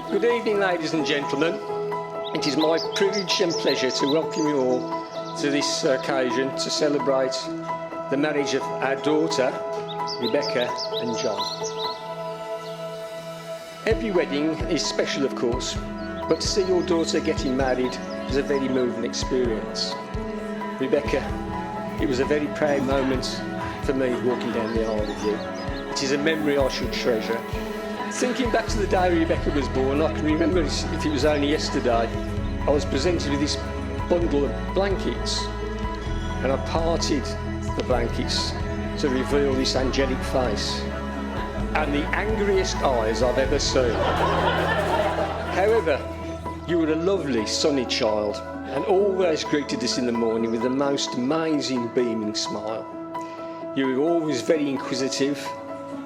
Good evening, ladies and gentlemen. It is my privilege and pleasure to welcome you all to this occasion to celebrate the marriage of our daughter, Rebecca and John. Every wedding is special, of course, but to see your daughter getting married is a very moving experience. Rebecca, it was a very proud moment for me walking down the aisle with you. It is a memory I shall treasure. Thinking back to the day Rebecca was born, I can remember if it was only yesterday, I was presented with this bundle of blankets and I parted the blankets to reveal this angelic face and the angriest eyes I've ever seen. However, you were a lovely, sunny child and always greeted us in the morning with the most amazing beaming smile. You were always very inquisitive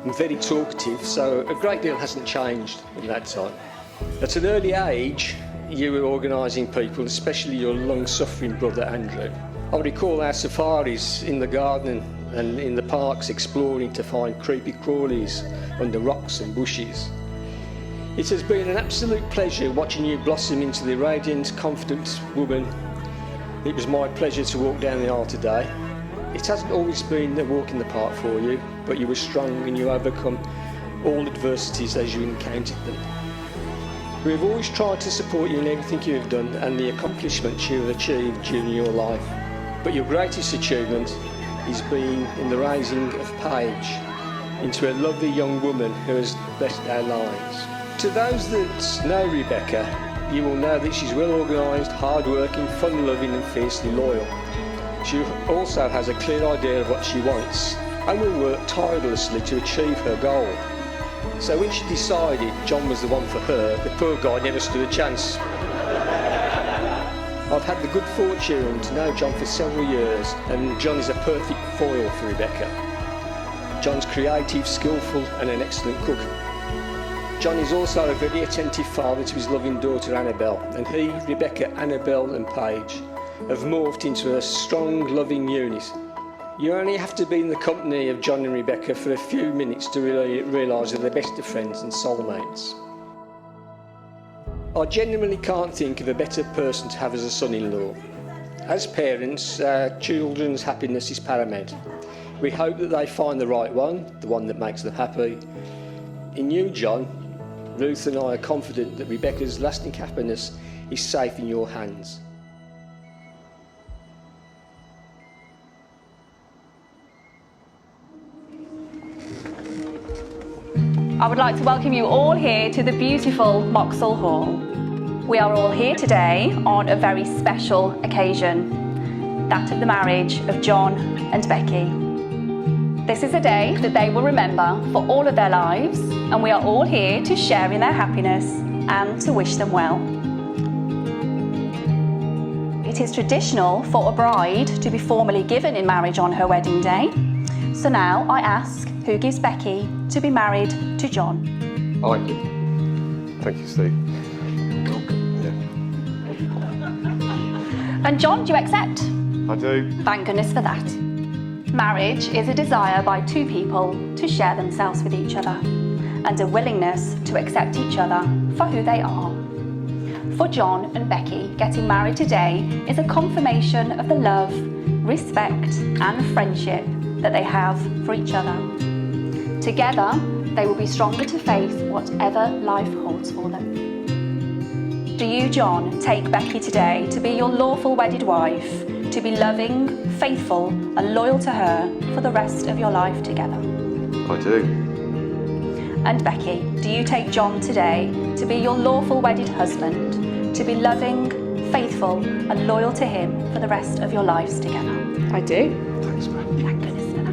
and very talkative, so a great deal hasn't changed in that time. At an early age, you were organising people, especially your long-suffering brother Andrew. I recall our safaris in the garden and in the parks exploring to find creepy crawlies under rocks and bushes. It has been an absolute pleasure watching you blossom into the radiant, confident woman. It was my pleasure to walk down the aisle today. It hasn't always been a walk in the park for you, but you were strong and you overcome all adversities as you encountered them. We have always tried to support you in everything you have done and the accomplishments you have achieved during your life. But your greatest achievement is being in the raising of Paige into a lovely young woman who has blessed our lives. To those that know Rebecca, you will know that she's well organised, hard-working, fun-loving and fiercely loyal. She also has a clear idea of what she wants and will work tirelessly to achieve her goal. So when she decided John was the one for her, the poor guy never stood a chance. I've had the good fortune to know John for several years, and John is a perfect foil for Rebecca. John's creative, skillful and an excellent cook. John is also a very attentive father to his loving daughter Annabelle, and he, Rebecca, Annabelle and Paige have morphed into a strong, loving unit. You only have to be in the company of John and Rebecca for a few minutes to really realise they're the best of friends and soulmates. I genuinely can't think of a better person to have as a son-in-law. As parents, our children's happiness is paramount. We hope that they find the right one, the one that makes them happy. In you, John, Ruth and I are confident that Rebecca's lasting happiness is safe in your hands. I would like to welcome you all here to the beautiful Moxhull Hall. We are all here today on a very special occasion, that of the marriage of John and Becki. This is a day that they will remember for all of their lives, and we are all here to share in their happiness and to wish them well. It is traditional for a bride to be formally given in marriage on her wedding day. So now I ask, who gives Becki to be married to John? I do. Thank you, Steve. You're welcome. Yeah. And John, do you accept? I do. Thank goodness for that. Marriage is a desire by two people to share themselves with each other and a willingness to accept each other for who they are. For John and Becki, getting married today is a confirmation of the love, respect and friendship that they have for each other. Together, they will be stronger to face whatever life holds for them. Do you, John, take Becki today to be your lawful wedded wife, to be loving, faithful and loyal to her for the rest of your life together? I do. And Becki, do you take John today to be your lawful wedded husband, to be loving, faithful and loyal to him for the rest of your lives together? I do. Thanks, man. Thank goodness for that.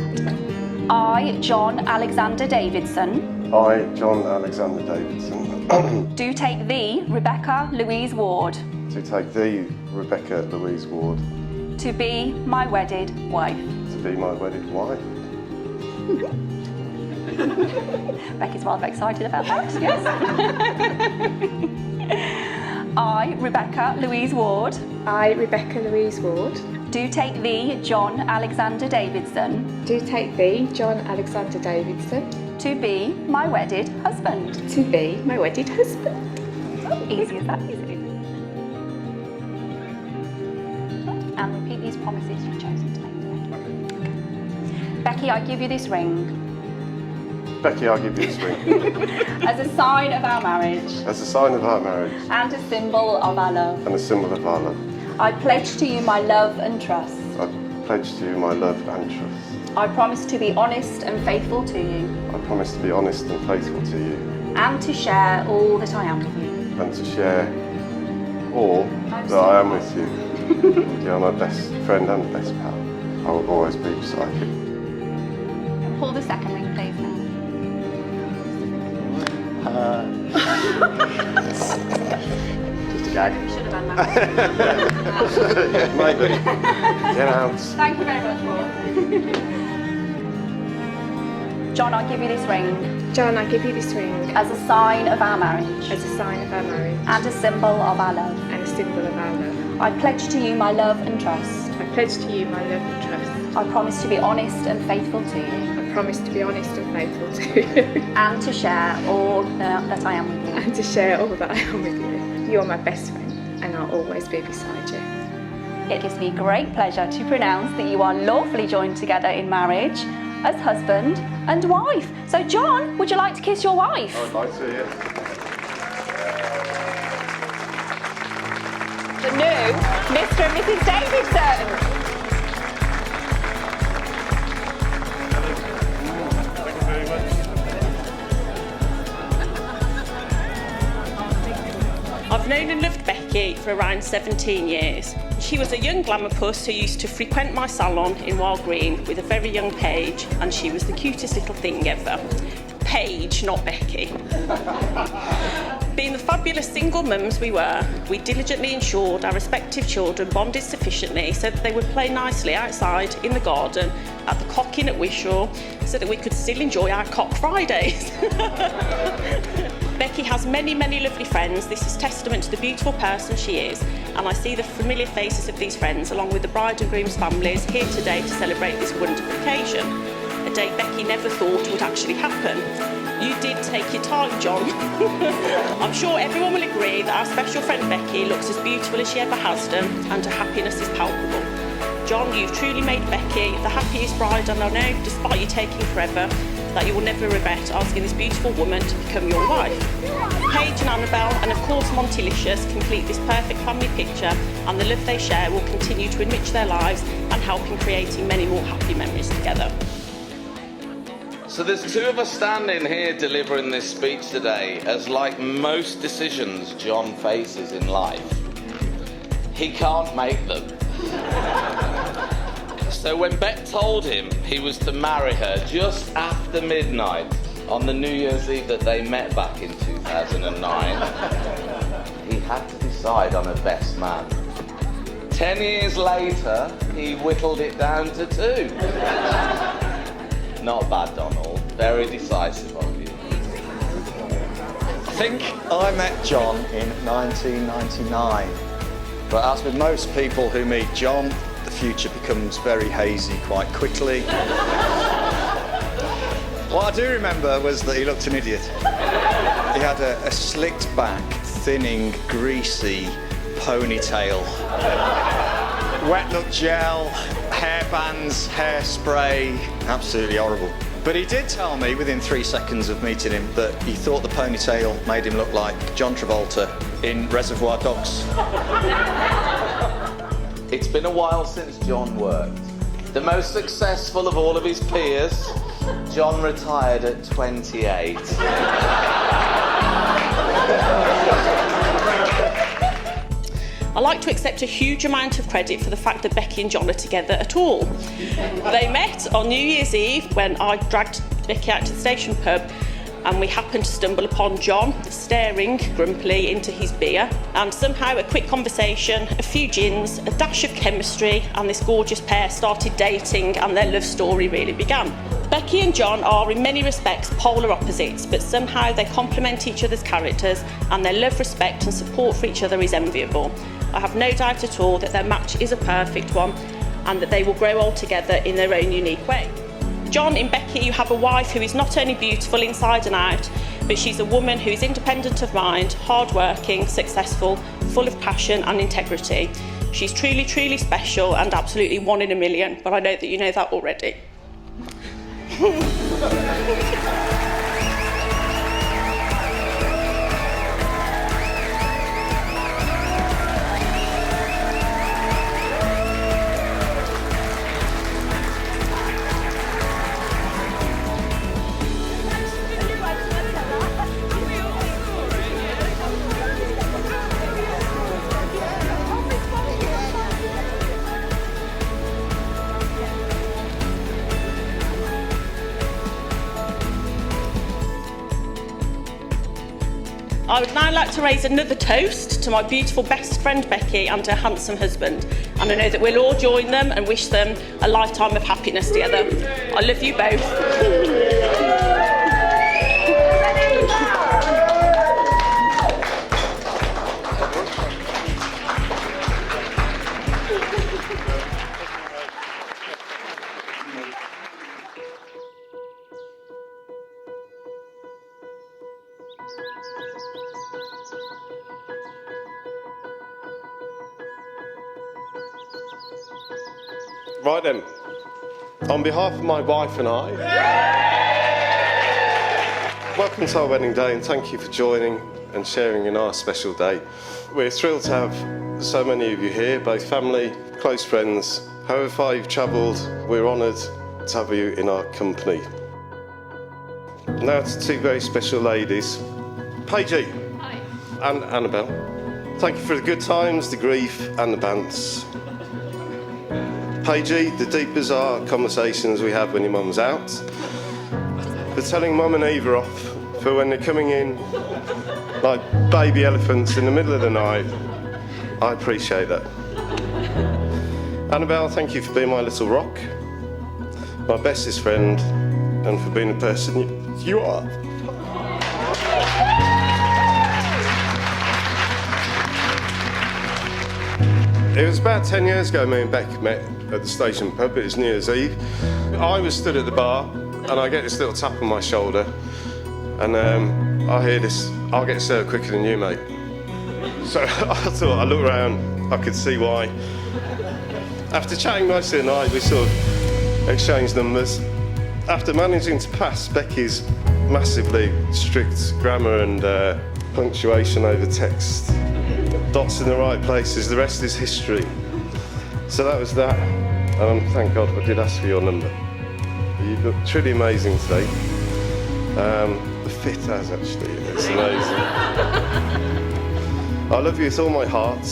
I, John Alexander Davidson. I, John Alexander Davidson. Do take thee, Rebecca Louise Ward. To take thee, Rebecca Louise Ward. To be my wedded wife. To be my wedded wife. Becki's rather excited about that, yes. I, Rebecca Louise Ward. I, Rebecca Louise Ward. Do take thee, John Alexander Davidson. Do take thee, John Alexander Davidson. To be my wedded husband. To be my wedded husband. Easy as that, is it? And repeat these promises you've chosen to make today. Becki, I give you this ring Becki, I'll give you this ring as a sign of our marriage as a sign of our marriage and a symbol of our love. and a symbol of our love. I pledge to you my love and trust. I pledge to you my love and trust. I promise to be honest and faithful to you I promise to be honest and faithful to you and to share all that I am with you. and to share all that I am with you. You are my best friend and best pal. I will always be beside you. Pull the second ring, please, now. Just a gag. Should have done that. Yeah, maybe. Get out. Thank you very much, Paul. John, I give you this ring John, I give you this ring as a sign of our marriage as a sign of our marriage and a symbol of our love. and a symbol of our love. I pledge to you my love and trust. I pledge to you my love and trust. I promise to be honest and faithful to you I promise to be honest and faithful to you and to share all that I am with you. and to share all that I am with you. You're my best friend and I'll always be beside you. It gives me great pleasure to pronounce that you are lawfully joined together in marriage as husband and wife. So, John, would you like to kiss your wife? I'd like to, yes. The new Mr. and Mrs. Davidson. I've known and loved Becki for around 17 years. She was a young glamour puss who used to frequent my salon in Wild Green with a very young Paige, and she was the cutest little thing ever. Paige, not Becki. Being the fabulous single mums we were, we diligently ensured our respective children bonded sufficiently so that they would play nicely outside in the garden, at the Cock Inn at Wishaw, so that we could still enjoy our Cock Fridays. Becki has many, many lovely friends. This is testament to the beautiful person she is, and I see the familiar faces of these friends along with the bride and groom's families here today to celebrate this wonderful occasion. A day Becki never thought would actually happen. You did take your time, John. I'm sure everyone will agree that our special friend Becki looks as beautiful as she ever has done, and her happiness is palpable. John, you've truly made Becki the happiest bride, and I know, despite you taking forever, that you will never regret asking this beautiful woman to become your wife. Paige and Annabelle, and of course Montylicious, complete this perfect family picture, and the love they share will continue to enrich their lives and help in creating many more happy memories together. So there's two of us standing here delivering this speech today, as like most decisions John faces in life, he can't make them. So when Beck told him he was to marry her just after midnight on the New Year's Eve that they met back in 2009, he had to decide on a best man. 10 years later, he whittled it down to 2. Not bad, Donald. Very decisive of you. I think I met John in 1999. But as with most people who meet John, the future becomes very hazy quite quickly. What I do remember was that he looked an idiot. He had a slicked back, thinning, greasy ponytail. Wet look gel, hairbands, hairspray, absolutely horrible. But he did tell me within 3 seconds of meeting him that he thought the ponytail made him look like John Travolta in Reservoir Dogs. It's been a while since John worked. The most successful of all of his peers, John retired at 28. I like to accept a huge amount of credit for the fact that Becki and John are together at all. They met on New Year's Eve when I dragged Becki out to the station pub, and we happened to stumble upon John staring grumpily into his beer, and somehow a quick conversation, a few gins, a dash of chemistry, and this gorgeous pair started dating, and their love story really began. Becki and John are in many respects polar opposites, but somehow they complement each other's characters, and their love, respect and support for each other is enviable. I have no doubt at all that their match is a perfect one, and that they will grow old together in their own unique way. John, in Becki, you have a wife who is not only beautiful inside and out, but she's a woman who is independent of mind, hard-working, successful, full of passion and integrity. She's truly, truly special and absolutely one in a million, but I know that you know that already. I would now like to raise another toast to my beautiful best friend Becki and her handsome husband, and I know that we'll all join them and wish them a lifetime of happiness together. I love you both. Right then, on behalf of my wife and I, welcome to our wedding day and thank you for joining and sharing in our special day. We're thrilled to have so many of you here, both family, close friends. However far you've travelled, we're honoured to have you in our company. Now to two very special ladies, Paige and Annabelle. Thank you for the good times, the grief and the bants. Paige, the deep bizarre conversations we have when your mum's out, for telling Mum and Eva off, for when they're coming in like baby elephants in the middle of the night. I appreciate that. Annabelle, thank you for being my little rock, my bestest friend, and for being the person you are. It was about 10 years ago me and Becki met at the station pub. It was New Year's Eve. I was stood at the bar and I get this little tap on my shoulder and I hear this, "I'll get served quicker than you, mate." So I looked around, I could see why. After chatting most of the night, we sort of exchanged numbers. After managing to pass Becki's massively strict grammar and punctuation over text, dots in the right places, the rest is history. So that was that, and thank God I did ask for your number. You look truly amazing today. The fit has actually, it's amazing. I love you with all my heart.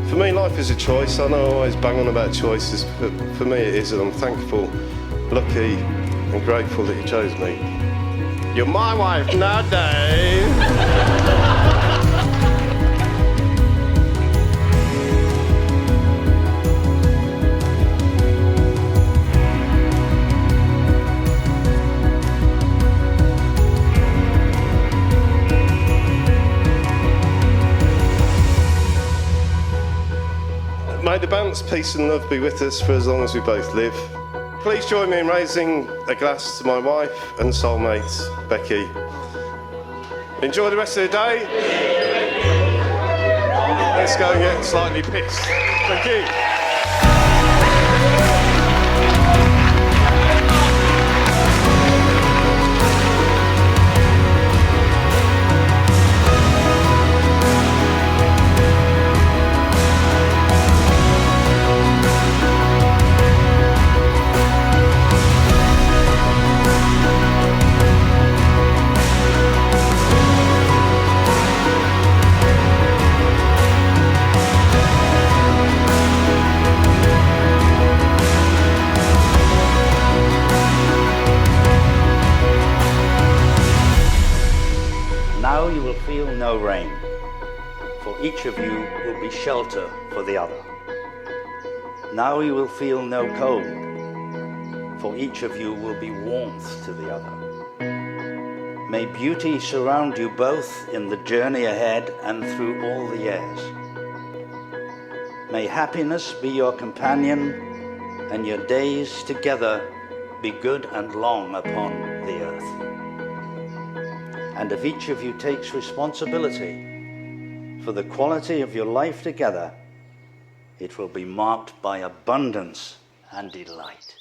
For me, life is a choice. I know I always bang on about choices, but for me it is, and I'm thankful, lucky, and grateful that you chose me. You're my wife now, Dave. May the balance, peace and love be with us for as long as we both live. Please join me in raising a glass to my wife and soulmate, Becki. Enjoy the rest of the day. Let's go and get slightly pissed. Thank you. Now you will feel no rain, for each of you will be shelter for the other. Now you will feel no cold, for each of you will be warmth to the other. May beauty surround you both in the journey ahead and through all the years. May happiness be your companion and your days together be good and long upon the earth. And if each of you takes responsibility for the quality of your life together, it will be marked by abundance and delight.